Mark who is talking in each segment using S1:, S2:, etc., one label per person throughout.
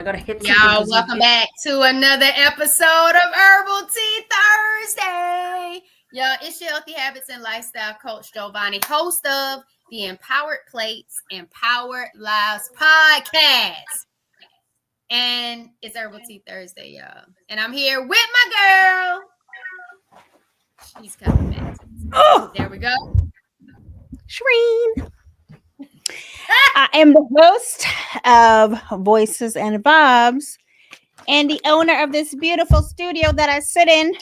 S1: I gotta hit something.
S2: Y'all, welcome back to another episode of Herbal Tea Thursday. Y'all, it's your Healthy Habits and Lifestyle Coach Giovanni, host of the Empowered Plates, Empowered Lives podcast. And it's Herbal Tea Thursday, y'all. And I'm here with my girl. She's coming back. Oh, there we go.
S1: Shreen. I am the host of Voices and Vibez and the owner of this beautiful studio that I sit in,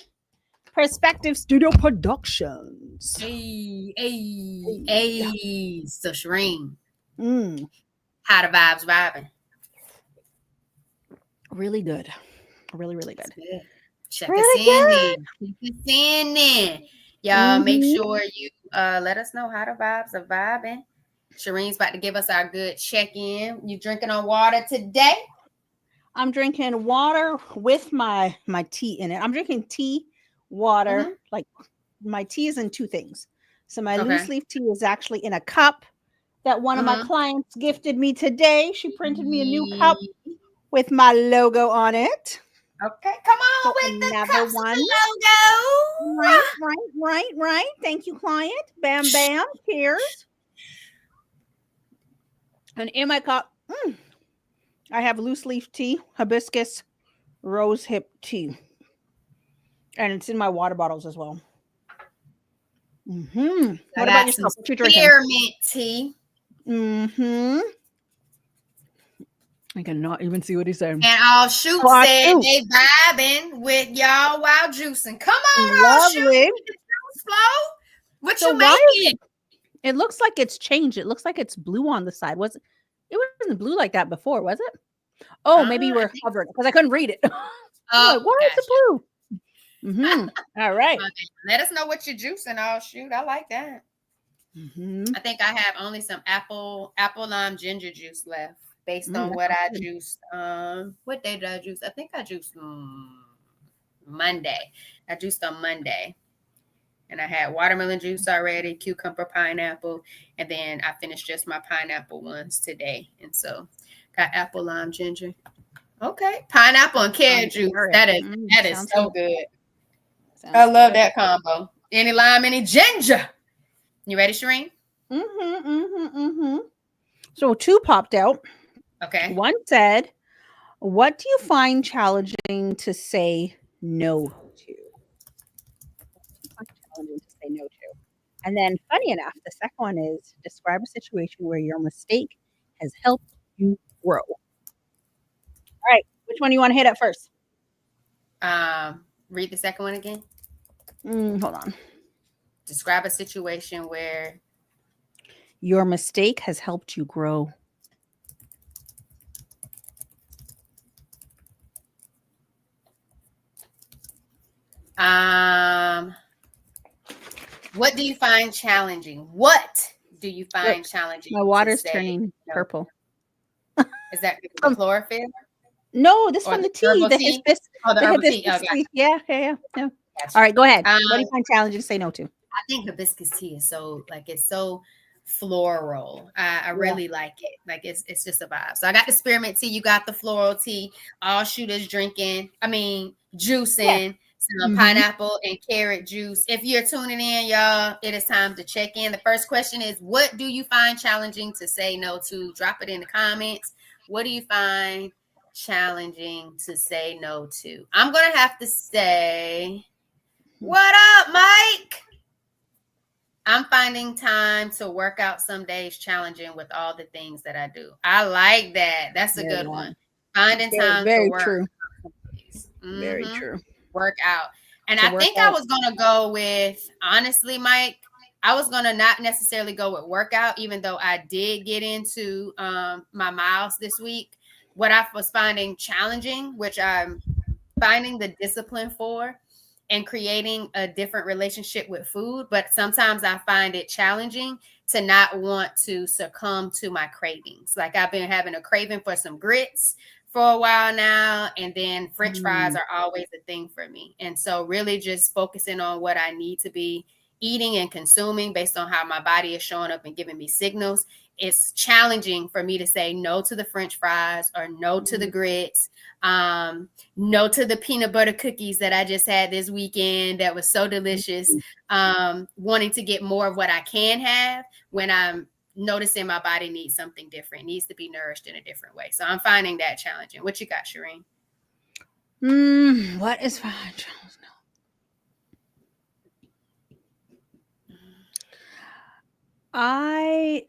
S1: Perspective Studio Productions.
S2: Hey. So Shreen, how the vibes vibing?
S1: Really good. Really good.
S2: Check us in there. Y'all, make sure you let us know how the vibes are vibing. Shireen's about to give us our good check-in. You drinking on water today?
S1: I'm drinking water with my tea in it. I'm drinking tea, water. Like my tea is in two things. So my loose leaf tea is actually in a cup that one of my clients gifted me today. She printed me a new cup with my logo on it.
S2: Okay, come on with the cups one.
S1: Logo. Right. Thank you, client. Bam. Cheers. And in my cup, I have loose leaf tea, hibiscus, rose hip tea. And it's in my water bottles as well. What about yourself? What you drinking?
S2: Spearmint tea.
S1: I cannot even see what he's saying.
S2: And all shoot said they vibing with y'all while juicing. Come on, all shoot. What you making?
S1: It looks like it's changed. It looks like it's blue on the side. It wasn't blue like that before, was it? Oh, maybe you were covered because I couldn't read it. Why is it blue? All right.
S2: Okay. Let us know what you're juicing. Oh, shoot. I like that. I think I have only some apple lime ginger juice left based on what I juiced. What day did I juice? I think I juiced Monday. I juiced on Monday. And I had watermelon juice already, cucumber, pineapple, and then I finished just my pineapple ones today. And so got apple, lime, ginger. Okay. Pineapple and carrot juice. That is so good. I love that combo. Any lime, any ginger. You ready, Shereen?
S1: So two popped out.
S2: Okay.
S1: One said, what do you find challenging to say no to? Say no to. And then funny enough, the second one is describe a situation where your mistake has helped you grow. All right. Which one do you want to hit at first?
S2: Read the second one again.
S1: Hold on.
S2: Describe a situation where
S1: your mistake has helped you grow.
S2: What do you find challenging? What do you find challenging?
S1: My water's turning purple.
S2: Is that the chlorophyll?
S1: No, this one, the tea. The hibiscus tea. Yeah. Gotcha. All right, go ahead. What do you find challenging to say no to?
S2: I think hibiscus tea is so floral. I really like it. Like it's just a vibe. So I got the spearmint tea. You got the floral tea. All shooters juicing. Some pineapple and carrot juice. If you're tuning in, y'all, it is time to check in. The first question is, what do you find challenging to say no to? Drop it in the comments. What do you find challenging to say no to? I'm going to have to say, what up, Mike? I'm finding time to work out some days challenging with all the things that I do. I like that. That's a good one. Finding time to work.
S1: True. Very true.
S2: Work out. And I think I was going to go with, honestly, Mike, I was going to not necessarily go with workout, even though I did get into my miles this week. What I was finding challenging, which I'm finding the discipline for, and creating a different relationship with food. But sometimes I find it challenging to not want to succumb to my cravings. Like I've been having a craving for some grits for a while now, and then French fries are always a thing for me. And so really just focusing on what I need to be eating and consuming based on how my body is showing up and giving me signals it's challenging for me to say no to the French fries or no to the grits, no to the peanut butter cookies that I just had this weekend that was so delicious, wanting to get more of what I can have when I'm noticing my body needs something different, needs to be nourished in a different way. So I'm finding that challenging. What you got, Shireen?
S1: What is fine?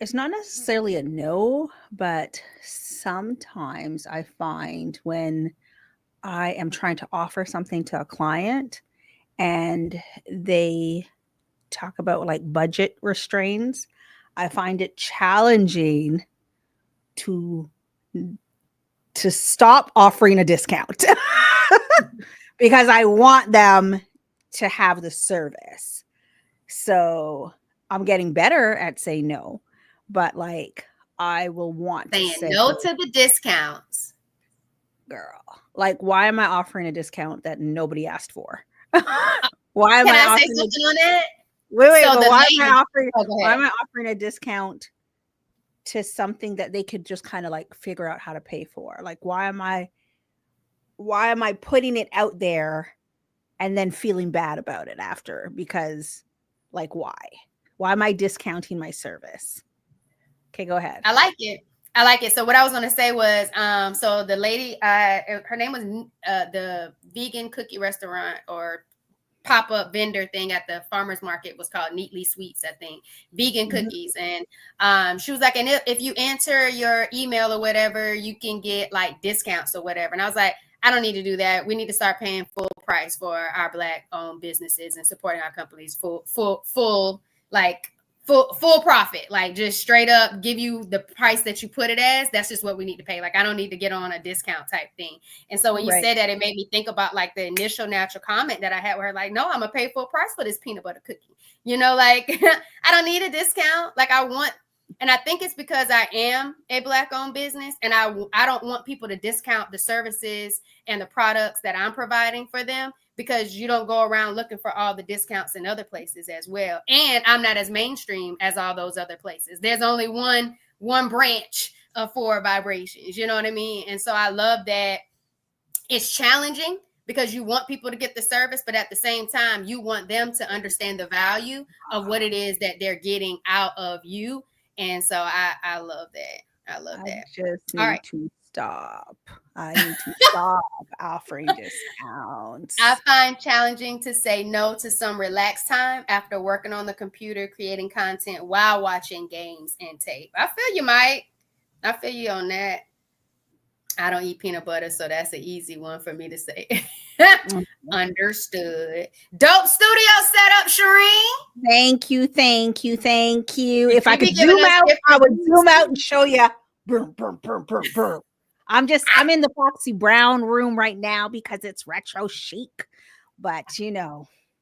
S1: It's not necessarily a no, but sometimes I find when I am trying to offer something to a client and they talk about like budget restraints, I find it challenging to stop offering a discount because I want them to have the service. So I'm getting better at saying no, but like I will want
S2: saying
S1: to say
S2: no to the discounts.
S1: Girl, like why am I offering a discount that nobody asked for? Why am
S2: Can
S1: I
S2: I say
S1: offering
S2: something on that?
S1: Wait,
S2: So
S1: but why
S2: ahead.
S1: am I offering a discount to something that they could just kind of like figure out how to pay for? Like why am I putting it out there and then feeling bad about it after? Because like why am I discounting my service? Okay, go ahead.
S2: I like it. So what I was going to say was, so the lady, her name was the vegan cookie restaurant or pop-up vendor thing at the farmers market was called Neatly Sweets, I think, vegan cookies. And she was like, and if you enter your email or whatever, you can get like discounts or whatever. And I was like, I don't need to do that. We need to start paying full price for our Black owned businesses and supporting our companies full profit, like just straight up give you the price that you put it as. That's just what we need to pay. Like I don't need to get on a discount type thing. And so when you said that, it made me think about like the initial natural comment that I had with her, like, no, I'm gonna pay full price for this peanut butter cookie. Like I don't need a discount. Like I want, and I think it's because I am a Black owned business and I don't want people to discount the services and the products that I'm providing for them, because you don't go around looking for all the discounts in other places as well. And I'm not as mainstream as all those other places. There's only one branch of 4 vibrations. You know what I mean? And so I love that it's challenging because you want people to get the service, but at the same time, you want them to understand the value of what it is that they're getting out of you. And so I love that. I love that.
S1: Just need to stop. I need to stop offering discounts.
S2: I find challenging to say no to some relaxed time after working on the computer, creating content while watching games and tape. I feel you, Mike. I feel you on that. I don't eat peanut butter, so that's an easy one for me to say. Understood. Dope studio setup, Shireen.
S1: Thank you. If I could zoom out, I would zoom out and show you. I'm in the Foxy Brown room right now because it's retro chic. But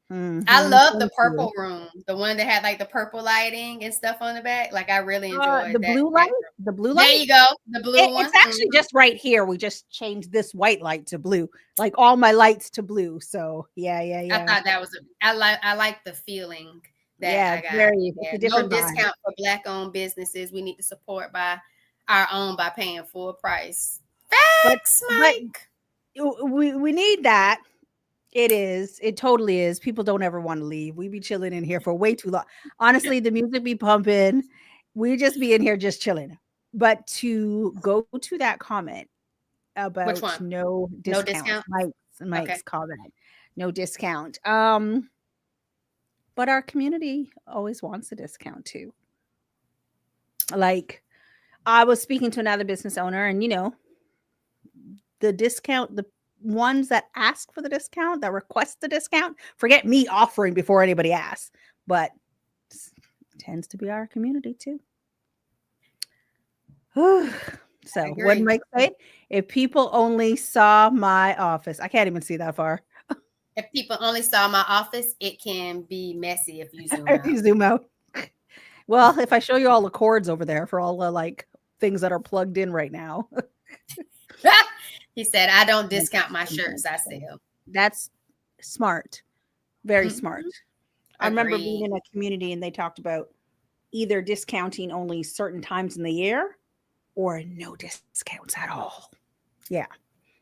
S2: I love the purple room, the one that had like the purple lighting and stuff on the back. Like I really enjoyed
S1: the blue light. The blue light.
S2: There you go, the blue one.
S1: It's actually just right here. We just changed this white light to blue, like all my lights to blue. So yeah.
S2: I thought that was. I like the feeling that I got.
S1: It's a different
S2: no discount for Black owned businesses. We need to support by our own by paying full price. Facts, Mike.
S1: We need that. It totally is. People don't ever want to leave. We be chilling in here for way too long. Honestly, the music be pumping. We just be in here just chilling. But to go to that comment about
S2: which one?
S1: No discount. Mike's comment. No discount. But our community always wants a discount too. Like I was speaking to another business owner and the discount, the ones that ask for the discount, that request the discount, forget me offering before anybody asks, but it tends to be our community too. So what Mike said, if people only saw my office, I can't even see that far.
S2: If people only saw my office, it can be messy if you
S1: zoom out. Well, if I show you all the cords over there for all the like things that are plugged in right now.
S2: He said, I don't discount my shirts I sell.
S1: That's smart. Very smart. I remember being in a community and they talked about either discounting only certain times in the year or no discounts at all. Yeah.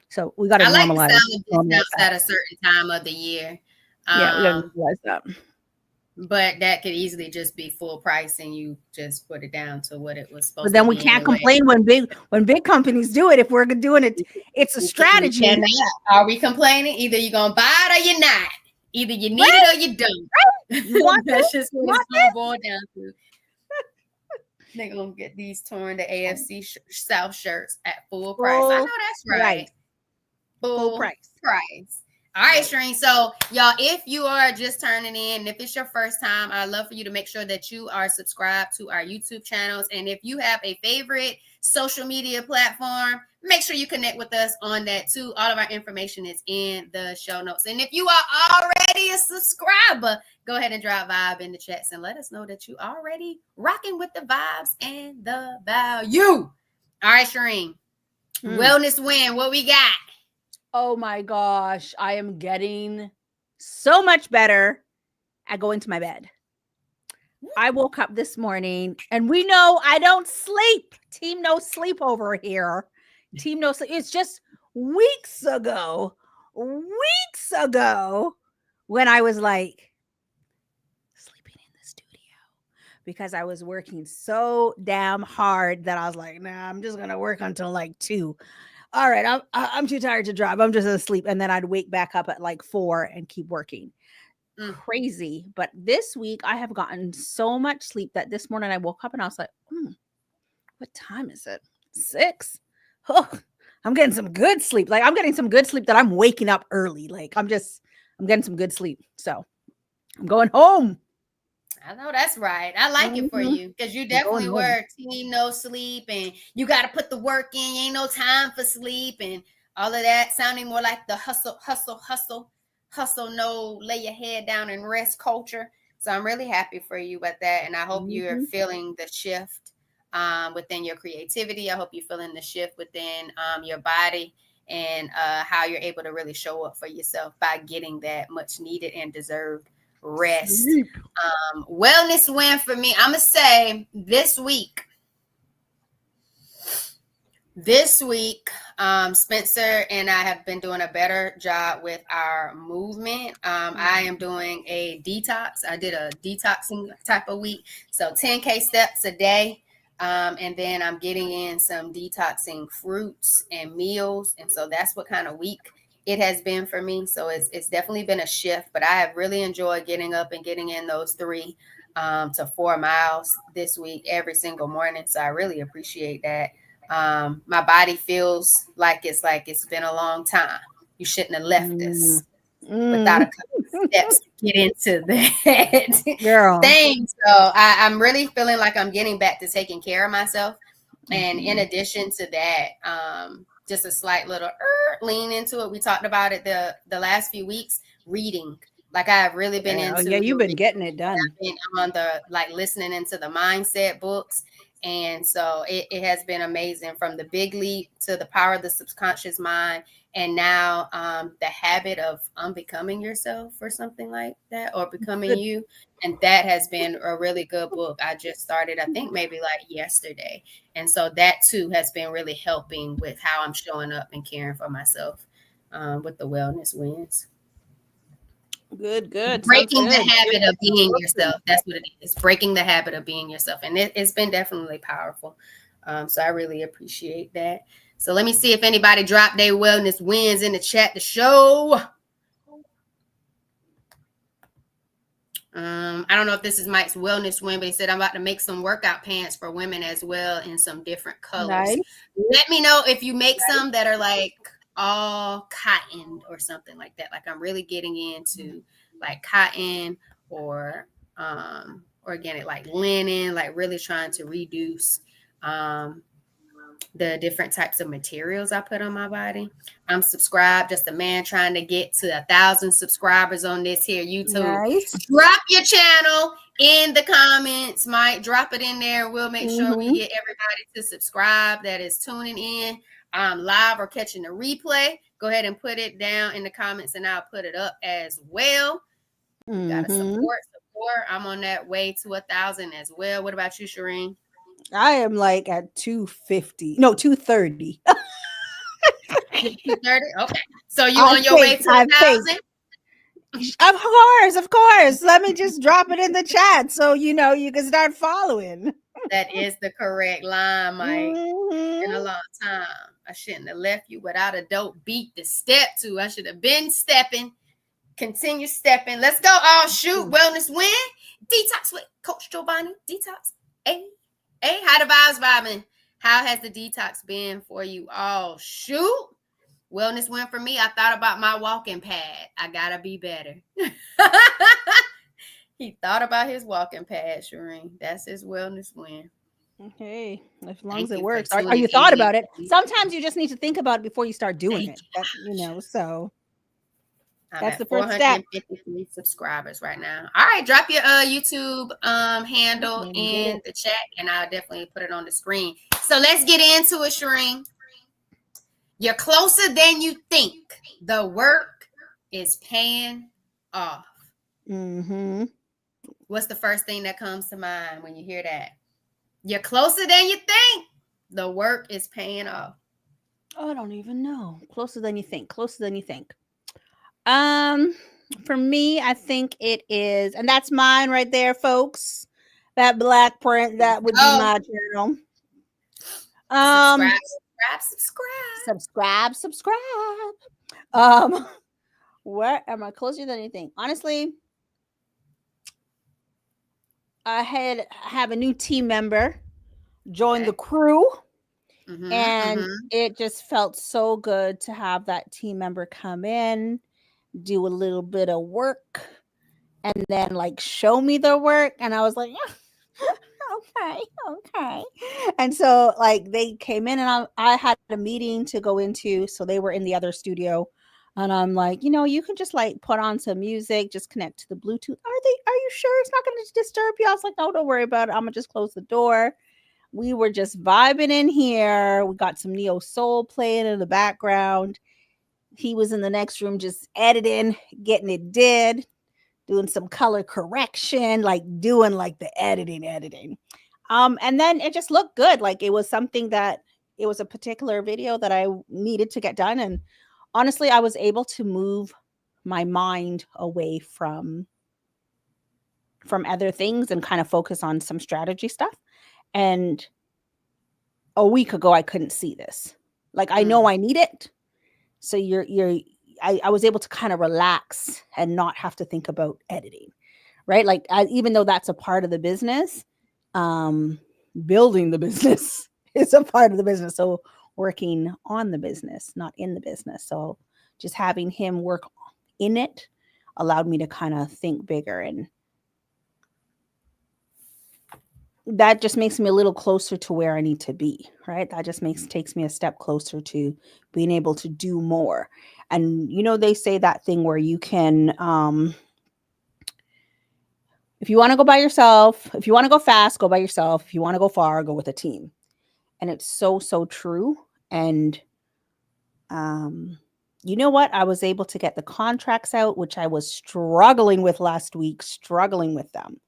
S1: So we got to
S2: I like the
S1: normalize,
S2: sound of discounts
S1: that.
S2: at a certain time of the year.
S1: Yeah, we got to normalize that.
S2: But that could easily just be full price and you just put it down to what it was supposed
S1: But
S2: to
S1: then we
S2: be
S1: can't
S2: anyway.
S1: complain when big companies do it. If we're doing it, it's a strategy.
S2: We cannot. Are we complaining? Either you're gonna buy it or you're not. Either you need
S1: Right?
S2: it or you don't.
S1: Right? You want
S2: That's
S1: this?
S2: just what it's gonna boil down to. They're gonna get these torn to AFC South shirts at full price. I know that's right.
S1: Full price.
S2: All right, Shereen. So, y'all, if you are just turning in, if it's your first time, I'd love for you to make sure that you are subscribed to our YouTube channels. And if you have a favorite social media platform, make sure you connect with us on that too. All of our information is in the show notes. And if you are already a subscriber, go ahead and drop vibe in the chats and let us know that you already rocking with the vibes and the value. All right, Shereen. Wellness win. What we got?
S1: Oh my gosh, I am getting so much better at going to my bed. I woke up this morning and we know I don't sleep. Team no sleep over here. Team no sleep. It's just weeks ago when I was like sleeping in the studio because I was working so damn hard that I was like, nah, I'm just going to work until like 2. All right, I'm too tired to drive. I'm just gonna sleep, and then I'd wake back up at like 4 and keep working. Crazy, but this week I have gotten so much sleep that this morning I woke up and I was like, "What time is it? 6? Oh, I'm getting some good sleep. Like I'm getting some good sleep that I'm waking up early. Like I'm getting some good sleep. So I'm going home."
S2: I know that's right. I like it for you because you definitely were team no sleep and you got to put the work in. You ain't no time for sleep and all of that, sounding more like the hustle, no lay your head down and rest culture. So I'm really happy for you with that. And I hope you're feeling the shift within your creativity. I hope you're feeling the shift within your body and how you're able to really show up for yourself by getting that much needed and deserved rest. Wellness win for me. I'm gonna say this week, Spencer and I have been doing a better job with our movement. I am doing a detox. I did a detoxing type of week, so 10K steps a day. And then I'm getting in some detoxing fruits and meals, and so that's what kind of week it has been for me. So it's definitely been a shift, but I have really enjoyed getting up and getting in those 3 to 4 miles this week every single morning. So I really appreciate that. My body feels like it's been a long time. You shouldn't have left this without a couple of steps to get into that
S1: Girl.
S2: thing. So I'm really feeling like I'm getting back to taking care of myself. And in addition to that, just a slight little lean into it. We talked about it the last few weeks, reading. Like I've really been into.
S1: Yeah, you've been getting it done.
S2: I've been on the listening into the mindset books. And so it has been amazing, from the big leap to the power of the subconscious mind. And now the habit of unbecoming yourself or something like that, or becoming you. And that has been a really good book. I just started, I think maybe like yesterday. And so that too has been really helping with how I'm showing up and caring for myself with the wellness wins.
S1: Good.
S2: Breaking the habit of being yourself. That's what it is. Breaking the habit of being yourself. And it's been definitely powerful. So I really appreciate that. So let me see if anybody dropped their wellness wins in the chat to show. I don't know if this is Mike's wellness win, but he said, I'm about to make some workout pants for women as well in some different colors. Nice. Let me know if you make some that are like all cotton or something like that. Like I'm really getting into like cotton or organic, like linen, like really trying to reduce the different types of materials I put on my body. I'm subscribed, just a man trying to get to 1,000 subscribers on this here YouTube. Nice. Drop your channel in the comments, Mike. Drop it in there. We'll make sure we get everybody to subscribe that is tuning in live or catching the replay. Go ahead and put it down in the comments and I'll put it up as well. You gotta support. I'm on that way to 1,000 as well. What about you, Shireen?
S1: I am like at 250. No, 230.
S2: 230. Okay, so you
S1: I
S2: on your way
S1: think,
S2: to
S1: I
S2: a
S1: think.
S2: thousand?
S1: Of course, of course. Let me just drop it in the chat so you can start following.
S2: That is the correct line, Mike. It's been a
S1: Mhm.
S2: long time. I shouldn't have left you without a dope beat to step to. I should have been stepping. Continue stepping. Let's go. Oh, shoot. Wellness win. Detox with Coach Giovanni. Detox. Hey. Hey, how the vibes vibing? How has the detox been for you? Oh, shoot. Wellness win for me. I thought about my walking pad. I gotta be better. He thought about his walking pad, Shireen. That's his wellness win.
S1: Okay, as long as
S2: Thank
S1: it
S2: you for
S1: works. Are
S2: tuning
S1: you thought
S2: in.
S1: about it? Sometimes you just need to think about it before you start doing
S2: Thank
S1: it.
S2: you.
S1: So
S2: I'm
S1: that's the
S2: at
S1: first step.
S2: 453 subscribers right now. All right, drop your YouTube handle in the chat, and I'll definitely put it on the screen. So let's get into it, Shireen. You're closer than you think. The work is paying off.
S1: Mm-hmm.
S2: What's the first thing that comes to mind when you hear that? You're closer than you think. The work is paying off.
S1: Oh, I don't even know. Closer than you think. Closer than you think. Um, for me, I think it is, and that's mine right there, folks. That black print, that would be my channel.
S2: Subscribe,
S1: Um,
S2: subscribe, subscribe.
S1: subscribe. Um, where am I closer than you think? Honestly, I have a new team member join the crew. And it just felt so good to have that team member come in, do a little bit of work, and then like show me the work. And I was like, okay. And so like they came in and I had a meeting to go into. So they were in the other studio. And I'm like, you can just like put on some music, just connect to the Bluetooth. Are you sure it's not going to disturb you? I was like, no, don't worry about it. I'm going to just close the door. We were just vibing in here. We got some neo soul playing in the background. He was in the next room just editing, getting it did, doing some color correction, like doing like the editing. And then it just looked good. Like it was something that it was a particular video that I needed to get done. And honestly, I was able to move my mind away from other things and kind of focus on some strategy stuff. And a week ago, I couldn't see this. Like I know I need it. So I was able to kind of relax and not have to think about editing, right? Like even though that's a part of the business, building the business is a part of the business. So working on the business, not in the business. So just having him work in it allowed me to kind of think bigger, and that just makes me a little closer to where I need to be, right? That just takes me a step closer to being able to do more. And they say that thing where you can if you want to go by yourself, if you want to go fast, go by yourself. If you want to go far, go with a team. And it's so true. And you know what? I was able to get the contracts out, which I was struggling with last week, struggling with them.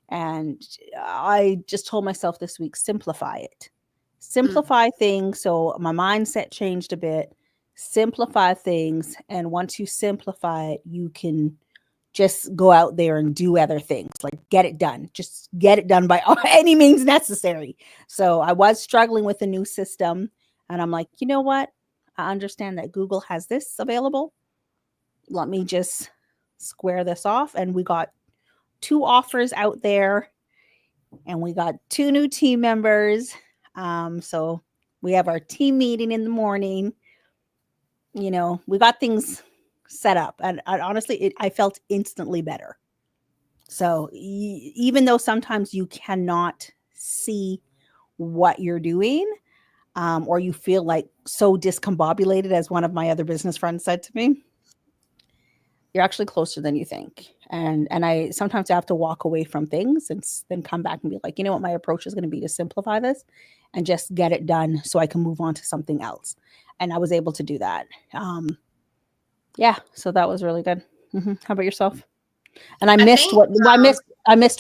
S1: And I just told myself this week, simplify it. Simplify things. So my mindset changed a bit. Simplify things. And once you simplify it, you can just go out there and do other things. Like get it done. Just get it done by any means necessary. So I was struggling with a new system. And I'm like, you know what? I understand that Google has this available. Let me just square this off. And we got 2 offers out there, and we got 2 new team members. So we have our team meeting in the morning. We got things set up, and honestly, I felt instantly better. So even though sometimes you cannot see what you're doing, or you feel like so discombobulated, as one of my other business friends said to me, you're actually closer than you think. And I sometimes have to walk away from things and then come back and be like, you know what, my approach is going to be to simplify this and just get it done so I can move on to something else. And I was able to do that. Yeah, so that was really good. How about yourself? And I
S2: I
S1: missed
S2: think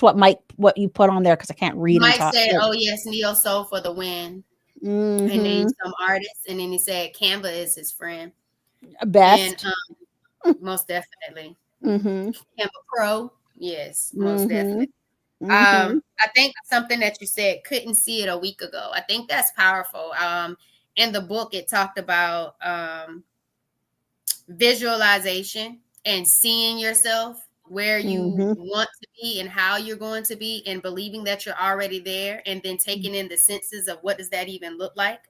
S1: what what you put on there because I can't read and
S2: Mike
S1: talk.
S2: said,
S1: Like,
S2: "Oh yes, neo soul for the win," and named
S1: mm-hmm.
S2: some artists, and then he said Canva is his friend, and
S1: Best.
S2: most definitely
S1: Mm-hmm.
S2: Canva Pro, yes, most
S1: Mm-hmm.
S2: definitely.
S1: Mm-hmm.
S2: I think something that you said, couldn't see it a week ago. I think that's powerful. In the book, it talked about visualization and seeing yourself where you
S1: Mm-hmm.
S2: want to be and how you're going to be, and believing that you're already there, and then taking in the senses of what does that even look like,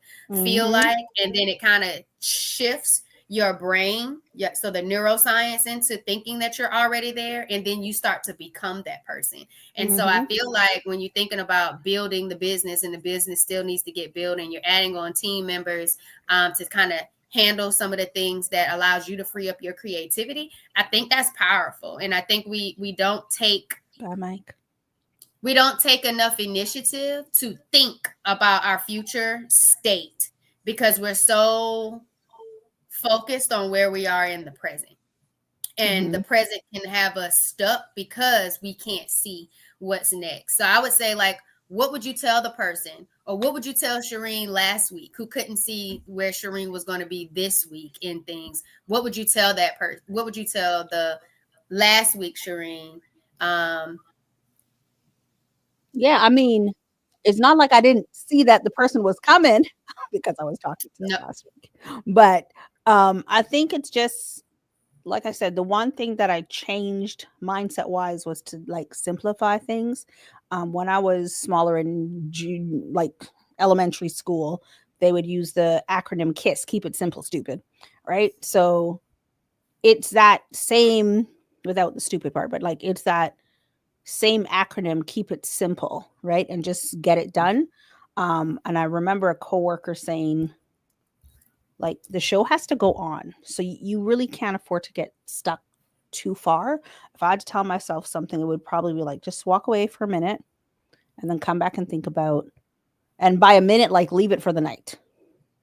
S2: feel
S1: Mm-hmm.
S2: like, and then it kind of shifts your brain, yeah, so the neuroscience, into thinking that you're already there, and then you start to become that person. And so I
S1: Mm-hmm.
S2: feel like when you're thinking about building the business, and the business still needs to get built, and you're adding on team members to kind of handle some of the things that allows you to free up your creativity, I think that's powerful. And I think we don't take
S1: Bye, Mike.
S2: we don't take enough initiative to think about our future state, because we're so focused on where we are in the present. And
S1: Mm-hmm.
S2: the present can have us stuck because we can't see what's next. So I would say, like, what would you tell the person, or what would you tell Shireen last week who couldn't see where Shireen was going to be this week in things? What would you tell that person? What would you tell the last week Shireen? Um,
S1: Yeah, I mean, it's not like I didn't see that the person was coming because I was talking to them
S2: no,
S1: last week. But I think it's just like I said, the one thing that I changed mindset wise was to like simplify things. When I was smaller in like elementary school, they would use the acronym KISS, keep it simple, stupid, right? So it's that same without the stupid part, but like it's that same acronym, keep it simple, right? And just get it done. And I remember a coworker saying, like, the show has to go on. So you really can't afford to get stuck too far. If I had to tell myself something, it would probably be like, just walk away for a minute and then come back and think about, and by a minute, like, leave it for the night.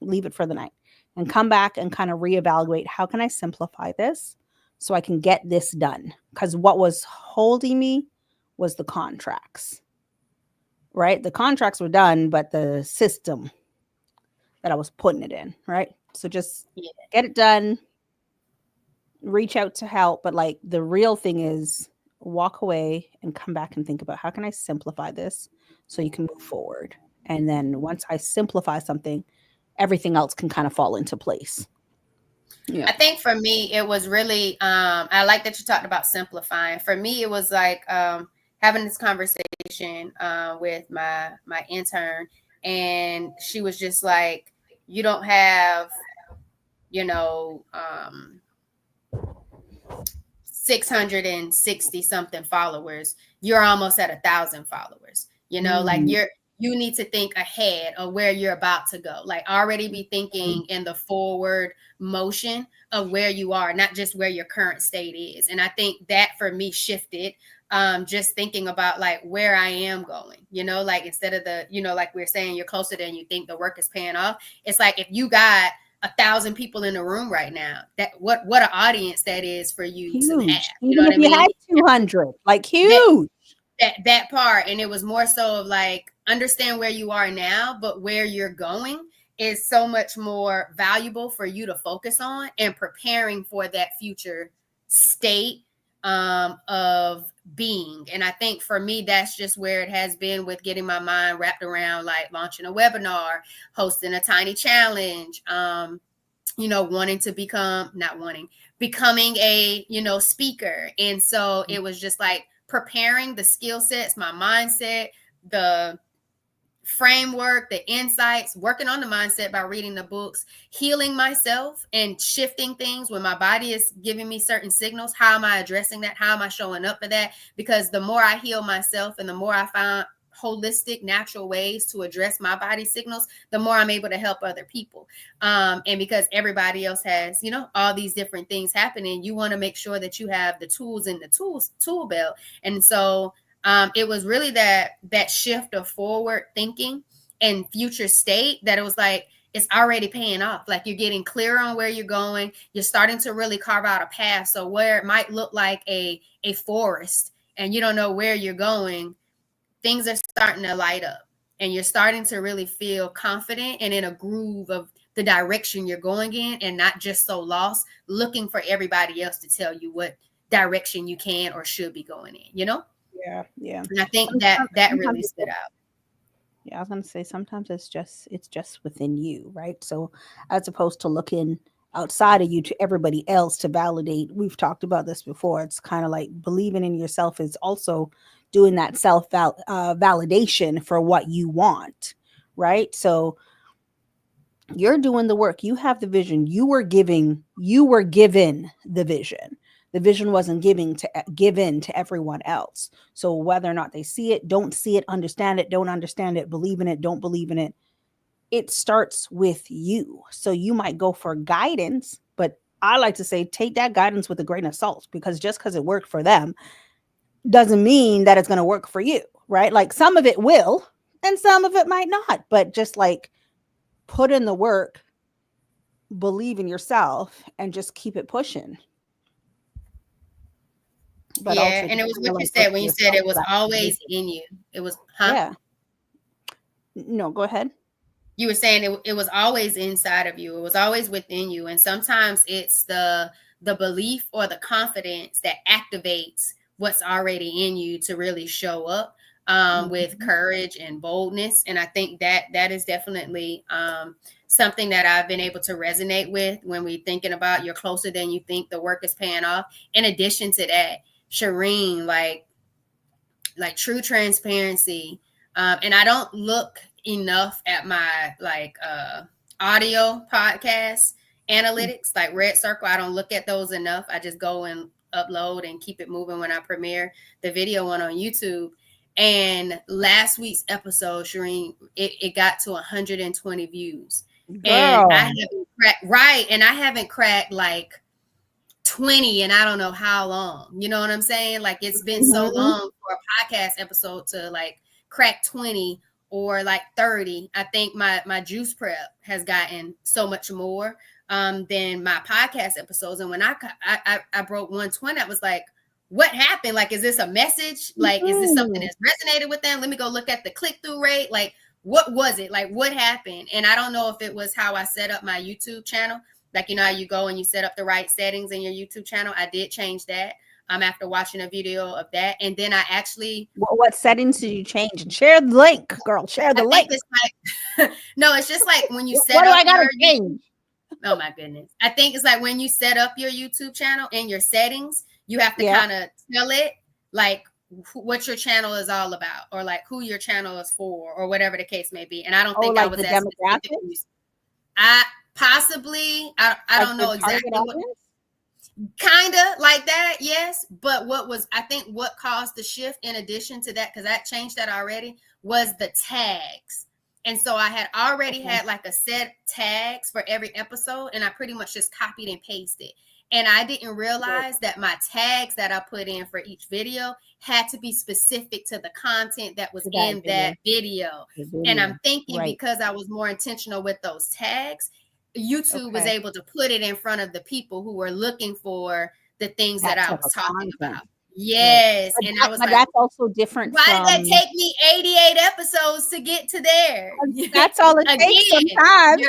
S1: Leave it for the night and come back and kind of reevaluate, how can I simplify this so I can get this done? Because what was holding me was the contracts, right? The contracts were done, but the system that I was putting it in, right? So just
S2: yeah.
S1: get it done, reach out to help, but like the real thing is walk away and come back and think about, how can I simplify this so you can move forward? And then once I simplify something, everything else can kind of fall into place. Yeah.
S2: I think for me, it was really, I like that you talked about simplifying. For me, it was like having this conversation with my intern, and she was just like, you don't have, you know, 660 something followers. You're almost at 1,000 followers. Like
S1: Mm,
S2: you need to think ahead of where you're about to go. Like, already be thinking in the forward motion of where you are, not just where your current state is. And I think that for me shifted, just thinking about like where I am going, like instead of the, like we're saying, you're closer than you think, the work is paying off. It's like, if you got 1,000 people in the room right now, that what an audience that is for you to have.
S1: huge.
S2: You know
S1: Even
S2: what
S1: if
S2: I
S1: you
S2: mean?
S1: had 200, like
S2: That
S1: huge.
S2: that part. And it was more so of like, understand where you are now, but where you're going is so much more valuable for you to focus on, and preparing for that future state of being. And I think for me, that's just where it has been with getting my mind wrapped around like launching a webinar, hosting a tiny challenge, wanting to become, not wanting, becoming a, speaker. And so it was just like preparing the skill sets, my mindset, the framework, the insights, working on the mindset by reading the books, healing myself and shifting things when my body is giving me certain signals. How am I addressing that? How am I showing up for that? Because the more I heal myself and the more I find holistic, natural ways to address my body signals, the more I'm able to help other people. And because everybody else has, all these different things happening, you want to make sure that you have the tools in the tool belt. And so it was really that shift of forward thinking and future state, that it was like, it's already paying off. Like you're getting clear on where you're going. You're starting to really carve out a path. So where it might look like a forest and you don't know where you're going, things are starting to light up and you're starting to really feel confident and in a groove of the direction you're going in, and not just so lost looking for everybody else to tell you what direction you can or should be going in, you know?
S1: Yeah.
S2: And I think that really stood out.
S1: Yeah, I was gonna say sometimes it's just within you, right? So as opposed to looking outside of you to everybody else to validate, we've talked about this before. It's kind of like believing in yourself is also doing that validation for what you want, right? So you're doing the work. You have the vision. You were given the vision. The vision wasn't given to everyone else. So whether or not they see it, don't see it, understand it, don't understand it, believe in it, don't believe in it, it starts with you. So you might go for guidance, but I like to say take that guidance with a grain of salt, because just because it worked for them doesn't mean that it's going to work for you, right? Like some of it will and some of it might not, but just like put in the work, believe in yourself, and just keep it pushing. But
S2: Yeah,
S1: also
S2: and it was what you
S1: like
S2: said when you said it was always in you. It was,
S1: Yeah. No, go ahead.
S2: You were saying it was always inside of you. It was always within you. And sometimes it's the belief or the confidence that activates what's already in you to really show up with courage and boldness. And I think that is definitely something that I've been able to resonate with when we're thinking about you're closer than you think, the work is paying off. In addition to that, Shireen, like true transparency. And I don't look enough at my audio podcast analytics, like Red Circle. I don't look at those enough. I just go and upload and keep it moving when I premiere the video one on YouTube. And last week's episode, Shireen, it got to 120 views.
S1: Girl.
S2: And I haven't cracked, and I haven't cracked like 20 and I don't know how long. You know what I'm saying? Like it's been so long for a podcast episode to like crack 20 or like 30. I think my juice prep has gotten so much more than my podcast episodes. And when I broke 120, I was like, what happened? Like, is this a message? Like, is this something that's resonated with them? Let me go look at the click-through rate. Like, what was it? Like, what happened? And I don't know if it was how I set up my YouTube channel. Like, you know how you go and you set up the right settings in your YouTube channel. I did change that after watching a video of that. And then I actually...
S1: What settings did you change? And share the link, girl. Share the link.
S2: It's like, no, it's just like when you set
S1: what
S2: up...
S1: What do I got to change?
S2: Oh, my goodness. I think it's like when you set up your YouTube channel in your settings, you have to kind of tell it, like, what your channel is all about, or like who your channel is for, or whatever the case may be. And I don't think
S1: like
S2: I was
S1: the
S2: as
S1: demographics.
S2: Possibly, I don't know exactly what, kind of like that, yes. But I think what caused the shift in addition to that, because that changed that already, was the tags. And so I had already had like a set tags for every episode, and I pretty much just copied and pasted. And I didn't realize that my tags that I put in for each video had to be specific to the content that was in that video. And I'm thinking because I was more intentional with those tags, YouTube was able to put it in front of the people who were looking for the things that I was talking about. Yes.
S1: Right.
S2: And I was like,
S1: that's also different.
S2: Why did that take me 88 episodes to get to there?
S1: That's all it takes sometimes.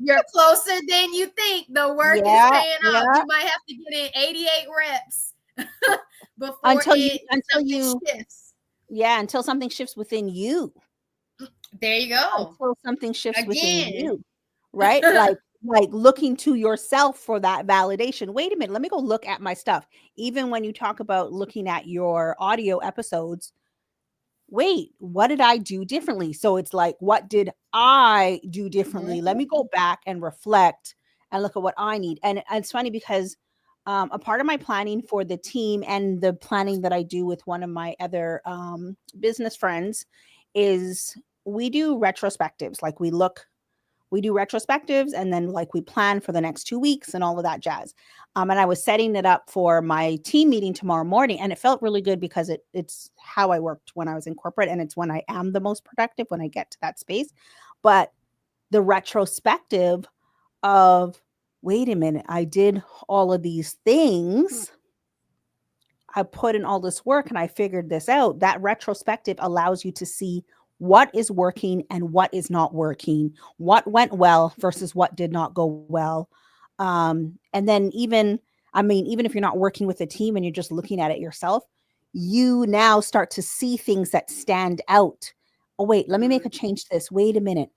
S2: You're closer than you think. The work is paying off. You might have to get in 88 reps before until you shifts.
S1: Yeah, until something shifts within you.
S2: There you go.
S1: Until something shifts within you. Right? like looking to yourself for that validation. Wait a minute, let me go look at my stuff. Even when you talk about looking at your audio episodes, wait, what did I do differently? So it's like, what did I do differently? Let me go back and reflect and look at what I need. And it's funny because a part of my planning for the team and the planning that I do with one of my other business friends is we do retrospectives. Like we do retrospectives and then like we plan for the next 2 weeks and all of that jazz. And I was setting it up for my team meeting tomorrow morning, and it felt really good because it's how I worked when I was in corporate, and it's when I am the most productive when I get to that space. But the retrospective of, wait a minute, I did all of these things. I put in all this work and I figured this out. That retrospective allows you to see what is working and what is not working, what went well versus what did not go well. And then even if you're not working with a team and you're just looking at it yourself, you now start to see things that stand out. Oh, wait, let me make a change to this. Wait a minute.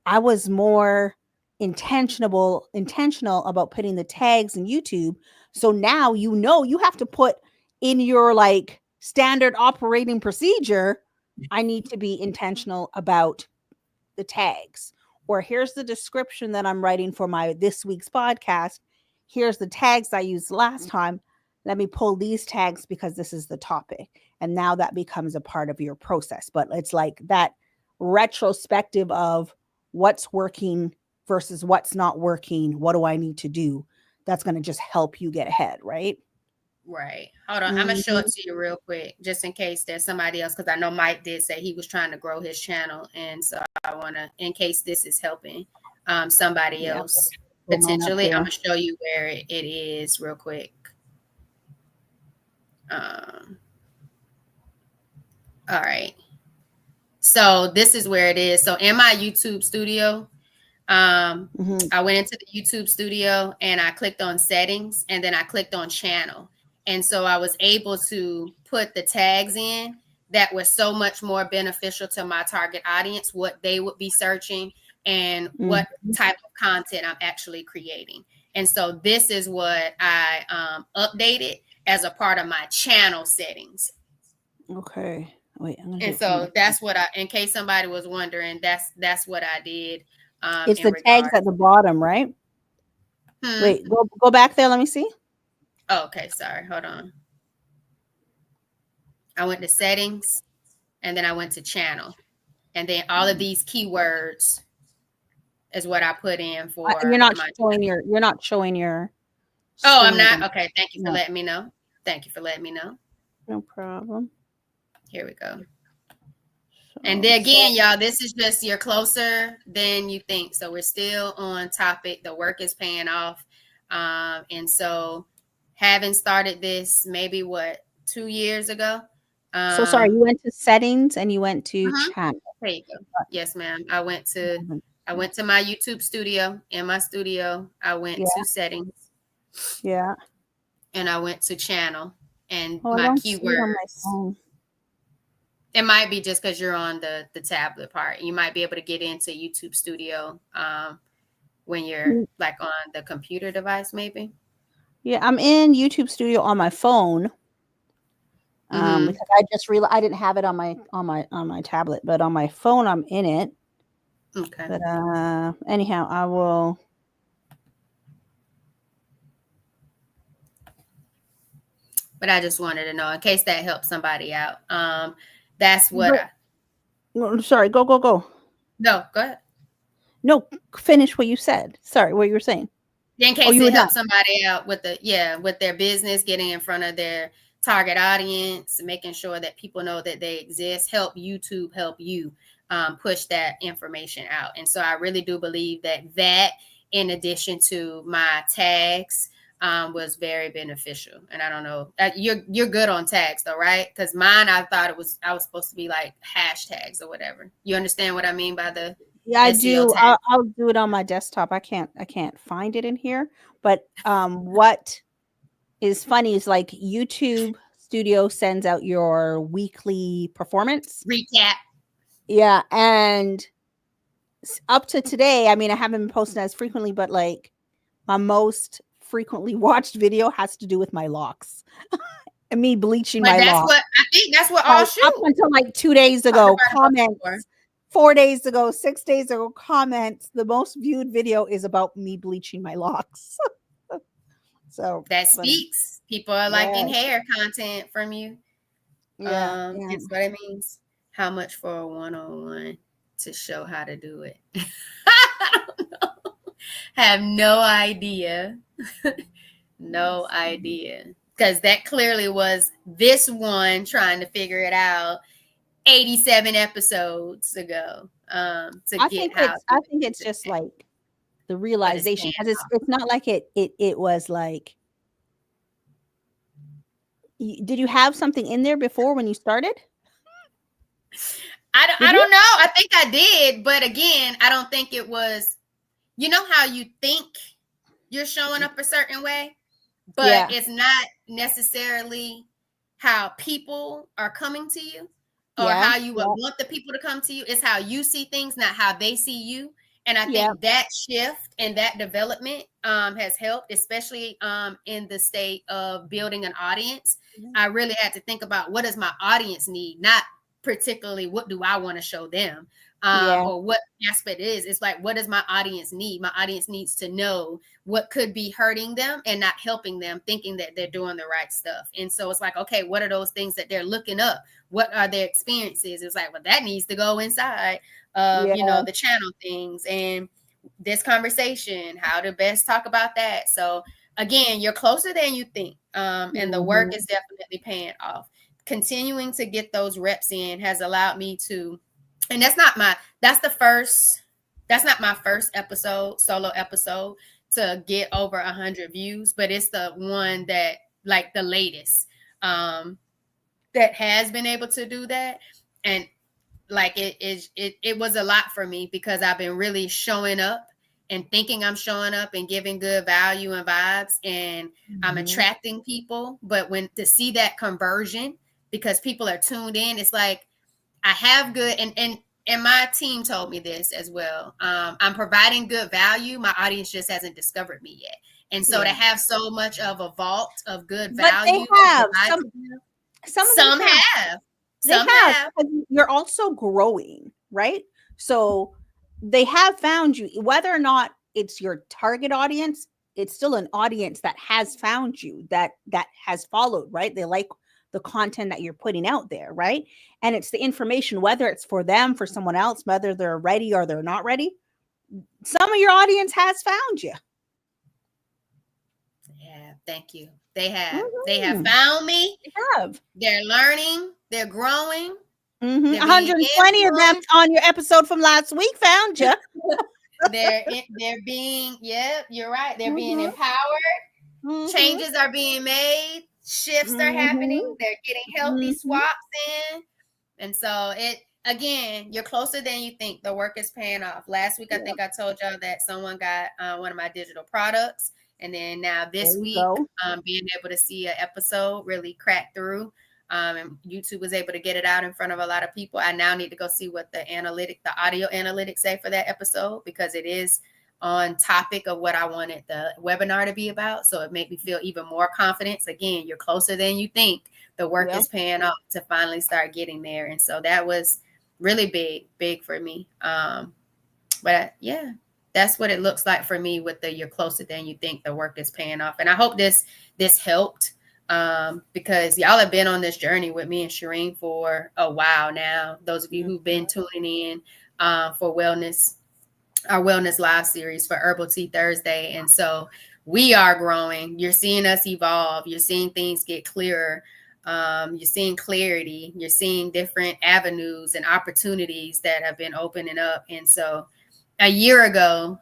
S1: I was more intentional about putting the tags in YouTube. So now you have to put in your like standard operating procedure, I need to be intentional about the tags. Or here's the description that I'm writing for my this week's podcast. Here's the tags I used last time. Let me pull these tags because this is the topic. And now that becomes a part of your process. But it's like that retrospective of what's working versus what's not working. What do I need to do? That's going to just help you get ahead, right?
S2: Right. Hold on. I'm going to show it to you real quick, just in case there's somebody else, because I know Mike did say he was trying to grow his channel. And so I want to, in case this is helping somebody else potentially, I'm going to show you where it is real quick. All right. So this is where it is. So in my YouTube studio, I went into the YouTube studio and I clicked on settings and then I clicked on channel. And so I was able to put the tags in that was so much more beneficial to my target audience, what they would be searching and what type of content I'm actually creating. And so this is what I updated as a part of my channel settings.
S1: Okay. Wait.
S2: And so that's what in case somebody was wondering, that's what I did.
S1: It's the tags at the bottom, right? Wait, go back there. Let me see.
S2: Oh, okay, sorry. Hold on. I went to settings, and then I went to channel, and then all of these keywords is what I put in for.
S1: You're not showing your. You're not showing your.
S2: Oh, I'm not. Okay, thank you for letting me know. Thank you for letting me know.
S1: No problem. Here
S2: we go. And then again, y'all, this is just you're closer than you think. So we're still on topic. The work is paying off. And so having started this maybe 2 years ago.
S1: So sorry, you went to settings and you went to channel.
S2: There you go. Yes, ma'am. I went to my YouTube studio. In my studio, I went to settings.
S1: Yeah.
S2: And I went to channel and my keyword. It might be just because you're on the tablet part. You might be able to get into YouTube Studio when you're like on the computer device, maybe.
S1: Yeah, I'm in YouTube Studio on my phone because I just realized I didn't have it on my tablet, but on my phone I'm in it.
S2: Okay.
S1: But anyhow, I will.
S2: But I just wanted to know in case that helps somebody out. That's what.
S1: Sorry, go.
S2: No, go ahead.
S1: No, finish what you said. Sorry, what you were saying.
S2: In case it helps somebody out with with their business, getting in front of their target audience, making sure that people know that they exist. Help YouTube help you push that information out. And so I really do believe that in addition to my tags. Was very beneficial. And I don't know, you're good on tags though, right? Because mine, I thought I was supposed to be like hashtags or whatever. You understand what I mean by the
S1: I do. I'll do it on my desktop. I can't find it in here. But what is funny is like YouTube Studio sends out your weekly performance
S2: recap.
S1: Yeah, and up to today, I mean, I haven't been posting as frequently, but like my most frequently watched video has to do with my locks and me bleaching my locks.
S2: I think that's what all shoot.
S1: Up until like 2 days ago, comments, 4 days ago, 6 days ago, comments. The most viewed video is about me bleaching my locks. So
S2: that speaks. People are liking hair content from you. Yeah, that's what it means. How much for a one-on-one to show how to do it? I don't know. Have no idea. No idea. Because that clearly was this one trying to figure it out 87 episodes ago. to get how
S1: I think it's just like the realization, because it's not like it was like, did you have something in there before when you started?
S2: I don't know. I think I did, but again, I don't think it was, you know how you think you're showing up a certain way, but it's not necessarily how people are coming to you or how you would want the people to come to you. It's how you see things, not how they see you. And I think that shift and that development has helped, especially in the state of building an audience. I really had to think about, what does my audience need? Not particularly what do I want to show them, or what aspect it is. It's like, what does my audience need? My audience needs to know what could be hurting them and not helping them, thinking that they're doing the right stuff. And so it's like, okay, what are those things that they're looking up? What are their experiences? It's like, well, that needs to go inside of, the channel things and this conversation, how to best talk about that. So again, you're closer than you think. And the work is definitely paying off. Continuing to get those reps in has allowed me to, and that's not my first solo episode to get over 100 views, but it's the one that, like, the latest that has been able to do that. And like, it was a lot for me, because I've been really showing up and thinking I'm showing up and giving good value and vibes, and I'm attracting people. But when to see that conversion, because people are tuned in, it's like, I have good, and my team told me this as well. I'm providing good value. My audience just hasn't discovered me yet. And so to have so much of a vault of good value,
S1: but they have some have. Some have. You're also growing, right? So they have found you, whether or not it's your target audience. It's still an audience that has found you, that has followed, right? They like the content that you're putting out there, right? And it's the information, whether it's for them, for someone else, whether they're ready or they're not ready. Some of your audience has found you.
S2: Yeah, thank you. They have. They have found me.
S1: They have.
S2: They're learning. They're growing.
S1: 120 of them on your episode from last week found you.
S2: They're being, you're right. They're being empowered. Changes are being made. Shifts are happening. They're getting healthy swaps in. And so again, you're closer than you think. The work is paying off. Last week, I think I told y'all that someone got one of my digital products. And then now this week, being able to see an episode really crack through. And YouTube was able to get it out in front of a lot of people. I now need to go see what the audio analytics say for that episode, because it is on topic of what I wanted the webinar to be about. So it made me feel even more confidence. Again, you're closer than you think. The work is paying off to finally start getting there. And so that was really big for me. But yeah, that's what it looks like for me with the you're closer than you think. The work is paying off. And I hope this helped, because y'all have been on this journey with me and Shireen for a while now. Those of you who've been tuning in for wellness, our Wellness Live series for Herbal Tea Thursday. And so we are growing. You're seeing us evolve. You're seeing things get clearer. You're seeing clarity. You're seeing different avenues and opportunities that have been opening up. And so a year ago,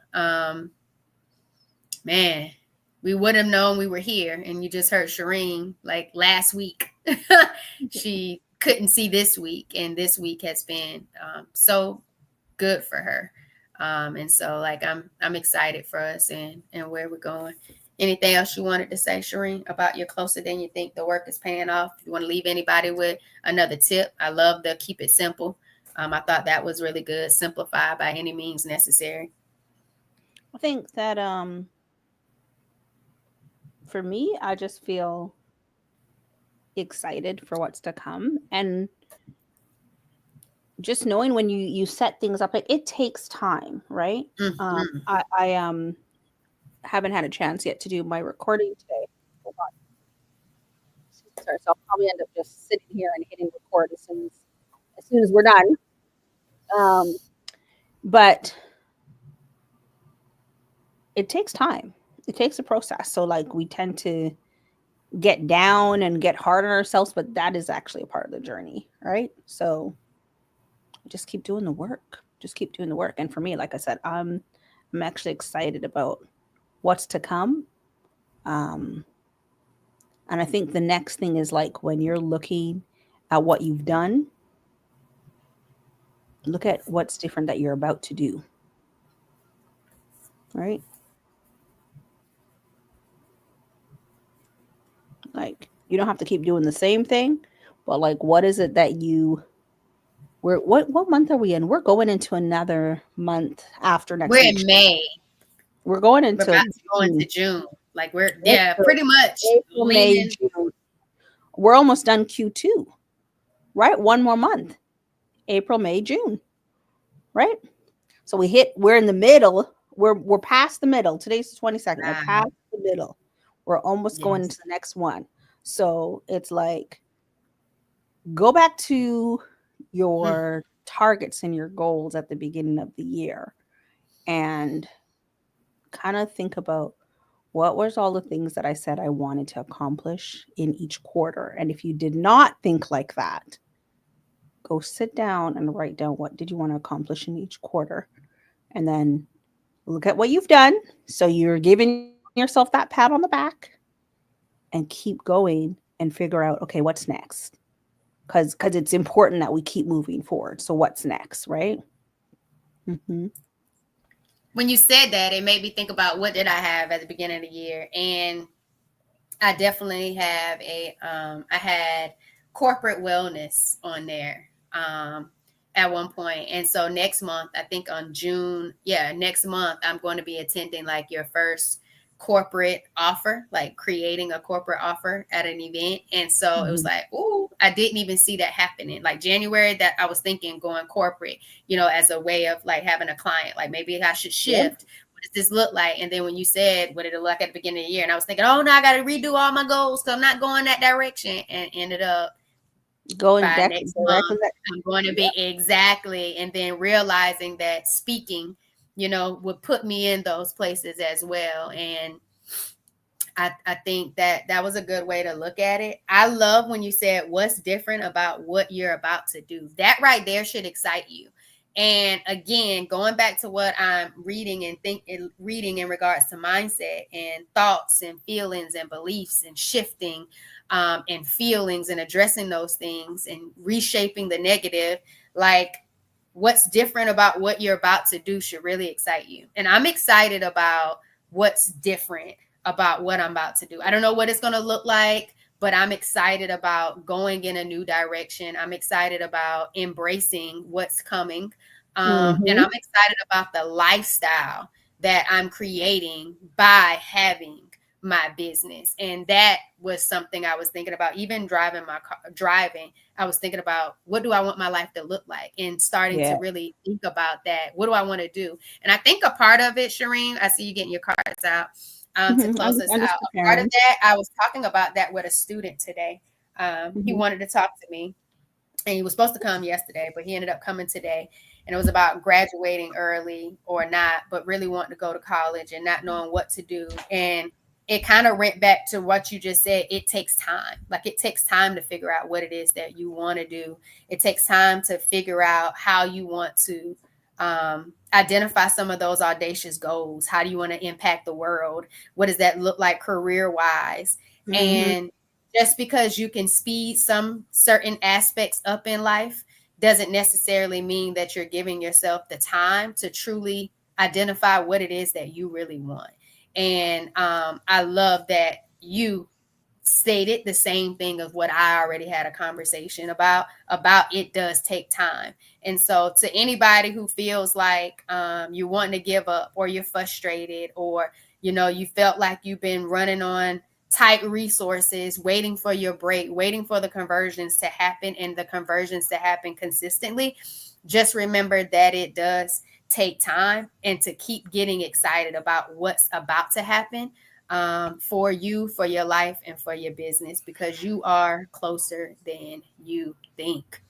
S2: man, we would have known we were here. And you just heard Shireen like last week. She couldn't see this week. And this week has been so good for her. And so like I'm excited for us and where we're going. Anything else you wanted to say, Shireen, about you're closer than you think? The work is paying off. If you want to leave anybody with another tip, I love the keep it simple. I thought that was really good. Simplify by any means necessary.
S1: I think that for me, I just feel excited for what's to come, and just knowing when you set things up, like it takes time, right? I haven't had a chance yet to do my recording today. So I'll probably end up just sitting here and hitting record as soon as we're done. But it takes time. It takes a process. So like we tend to get down and get hard on ourselves, but that is actually a part of the journey, right? So just keep doing the work. just keep doing the work. And for me, like I said, I'm actually excited about what's to come. Um, and I think the next thing is like when you're looking at what you've done, look at what's different that you're about to do, right? Like you don't have to keep doing the same thing, but like what is it that what month are we in? We're going into another month after next
S2: We're
S1: week.
S2: in May.
S1: We're going
S2: We're
S1: into
S2: about to go into June. Like we're
S1: April,
S2: pretty much
S1: April, May,
S2: leaning.
S1: June. We're almost done Q2, right? One more month. April, May, June, right? So we're in the middle. We're past the middle. Today's the 22nd. We're past the middle. We're almost going
S2: Yes.
S1: into the next one. So it's like go back to your targets and your goals at the beginning of the year and kind of think about what was all the things that I said I wanted to accomplish in each quarter. And if you did not think like that, go sit down and write down what did you want to accomplish in each quarter. And then look at what you've done. So you're giving yourself that pat on the back and keep going and figure out, okay, what's next? Because it's important that we keep moving forward. So what's next, right? Mm-hmm.
S2: When you said that, it made me think about what did I have at the beginning of the year, and I definitely have I had corporate wellness on there at one point. And so next month, I think on June, next month, I'm going to be attending like your first corporate offer, like creating a corporate offer at an event. And so it was like, oh, I didn't even see that happening. Like January, that I was thinking going corporate, as a way of like having a client, like maybe I should shift. What does this look like? And then when you said what it'll look like at the beginning of the year, and I was thinking, oh no, I got to redo all my goals because I'm not going that direction, and ended up
S1: going
S2: by
S1: back
S2: next
S1: directly.
S2: month I'm going to be exactly, and then realizing that speaking, would put me in those places as well. And I think that was a good way to look at it. I love when you said what's different about what you're about to do. That right there should excite you. And again, going back to what I'm reading in regards to mindset and thoughts and feelings and beliefs and shifting and feelings and addressing those things and reshaping the negative, like what's different about what you're about to do should really excite you. And I'm excited about what's different about what I'm about to do. I don't know what it's going to look like, but I'm excited about going in a new direction. I'm excited about embracing what's coming. And I'm excited about the lifestyle that I'm creating by having my business. And that was something I was thinking about, even driving my car, I was thinking about what do I want my life to look like, and starting to really think about that. What do I want to do? And I think a part of it, Shireen, I see you getting your cards out. To close us out. Part of that, I was talking about that with a student today. He wanted to talk to me, and he was supposed to come yesterday, but he ended up coming today. And it was about graduating early or not, but really wanting to go to college and not knowing what to do. And it kind of went back to what you just said. It takes time. Like it takes time to figure out what it is that you want to do. It takes time to figure out how you want to identify some of those audacious goals. How do you want to impact the world? What does that look like career-wise? And just because you can speed some certain aspects up in life doesn't necessarily mean that you're giving yourself the time to truly identify what it is that you really want. And I love that you stated the same thing of what I already had a conversation about it does take time. And so to anybody who feels like you're wanting to give up, or you're frustrated, or you felt like you've been running on tight resources, waiting for your break, waiting for the conversions to happen, and the conversions to happen consistently, just remember that it does take time, and to keep getting excited about what's about to happen for you, for your life, and for your business, because you are closer than you think.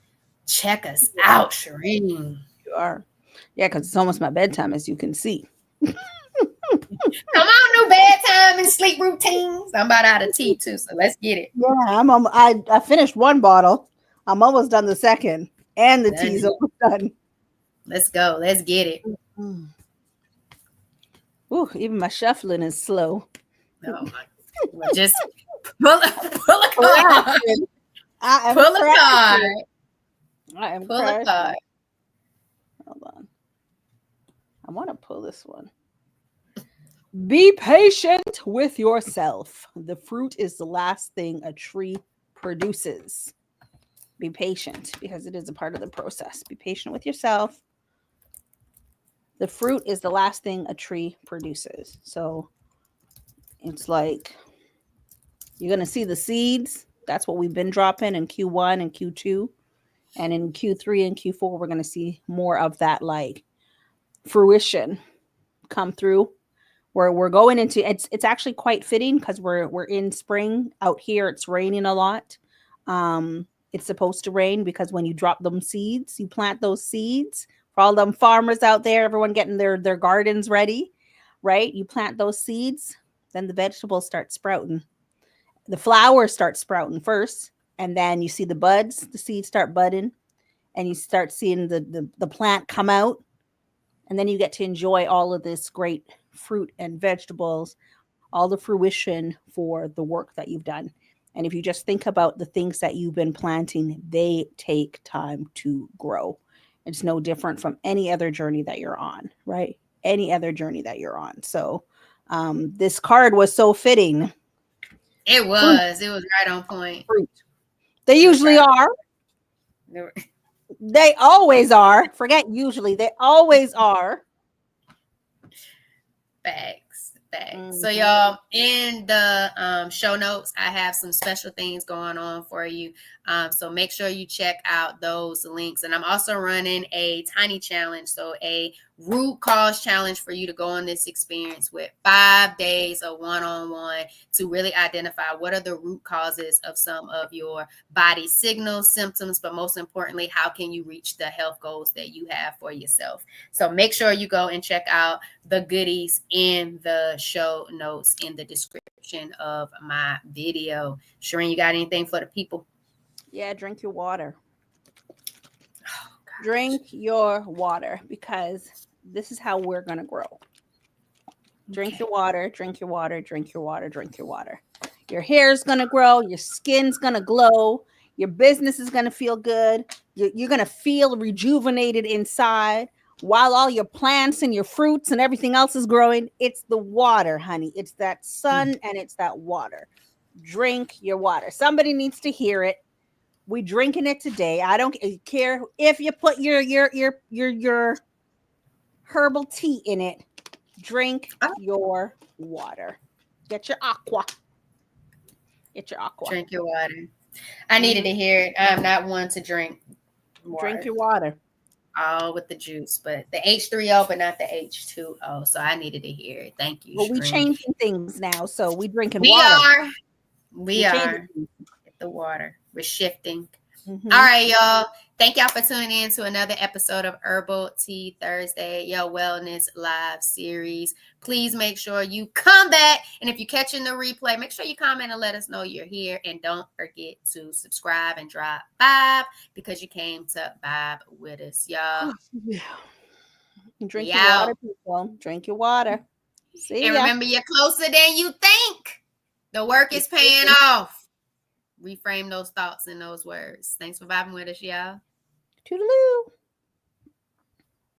S2: Check us out, Shireen.
S1: You are. Yeah, because it's almost my bedtime, as you can see.
S2: Come on, new bedtime and sleep routines. I'm about out of tea too, so let's get it.
S1: Yeah, I finished one bottle. I'm almost done the second, and the tea's almost done.
S2: Let's go. Let's get it.
S1: Mm-hmm. Ooh, even my shuffling is slow.
S2: Oh my! Well, just pull a card.
S1: I am
S2: pull a card.
S1: I am
S2: pull a card.
S1: Hold on. I want to pull this one. Be patient with yourself. The fruit is the last thing a tree produces. Be patient because it is a part of the process. Be patient with yourself. The fruit is the last thing a tree produces. So it's like you're going to see the seeds. That's what we've been dropping in Q1 and Q2. And in Q3 and Q4, we're going to see more of that like fruition come through. Where we're going into it's actually quite fitting because we're in spring out here. It's raining a lot. It's supposed to rain because when you drop them seeds, you plant those seeds for all them farmers out there, everyone getting their gardens ready, right? You plant those seeds, then the vegetables start sprouting. The flowers start sprouting first, and then you see the buds, the seeds start budding, and you start seeing the plant come out, and then you get to enjoy all of this great fruit and vegetables, all the fruition for the work that you've done. And if you just think about the things that you've been planting, they take time to grow. It's no different from any other journey that you're on, right? Any other journey that you're on. So this card was so fitting.
S2: It was right on point.
S1: Fruit. They usually are. They always are. Forget usually. They always are.
S2: Facts. So y'all, in the show notes, I have some special things going on for you. So make sure you check out those links. And I'm also running a tiny challenge. So a root cause challenge for you to go on this experience with 5 days of one-on-one to really identify what are the root causes of some of your body signals, symptoms, but most importantly, how can you reach the health goals that you have for yourself? So make sure you go and check out the goodies in the show notes in the description of my video. Shireen, you got anything for the people?
S1: Yeah, drink your water. Drink your water because this is how we're going to grow. Drink your water, drink your water, drink your water, drink your water. Your hair's going to grow. Your skin's going to glow. Your business is going to feel good. You're going to feel rejuvenated inside while all your plants and your fruits and everything else is growing. It's the water, honey. It's that sun and it's that water. Drink your water. Somebody needs to hear it. We drinking it today. I don't care if you put your herbal tea in it. Drink your water. Get your aqua. Get your aqua.
S2: Drink your water. I needed to hear it. I'm not one to drink water.
S1: Drink your water.
S2: All with the juice, but the H3O, but not the H2O. So I needed to hear it. Thank you.
S1: Well, we changing things now, so we drinking
S2: water. We are. Get the water. We're shifting. Mm-hmm. All right, y'all. Thank y'all for tuning in to another episode of Herbal Tea Thursday, your wellness live series. Please make sure you come back. And if you're catching the replay, make sure you comment and let us know you're here. And don't forget to subscribe and drop Vibe because you came to Vibe with us, y'all.
S1: Yeah. Drink your water, people. Drink your water.
S2: See ya. Remember, you're closer than you think. The work is paying off. Reframe those thoughts and those words. Thanks for vibing with us, y'all.
S1: Toodaloo.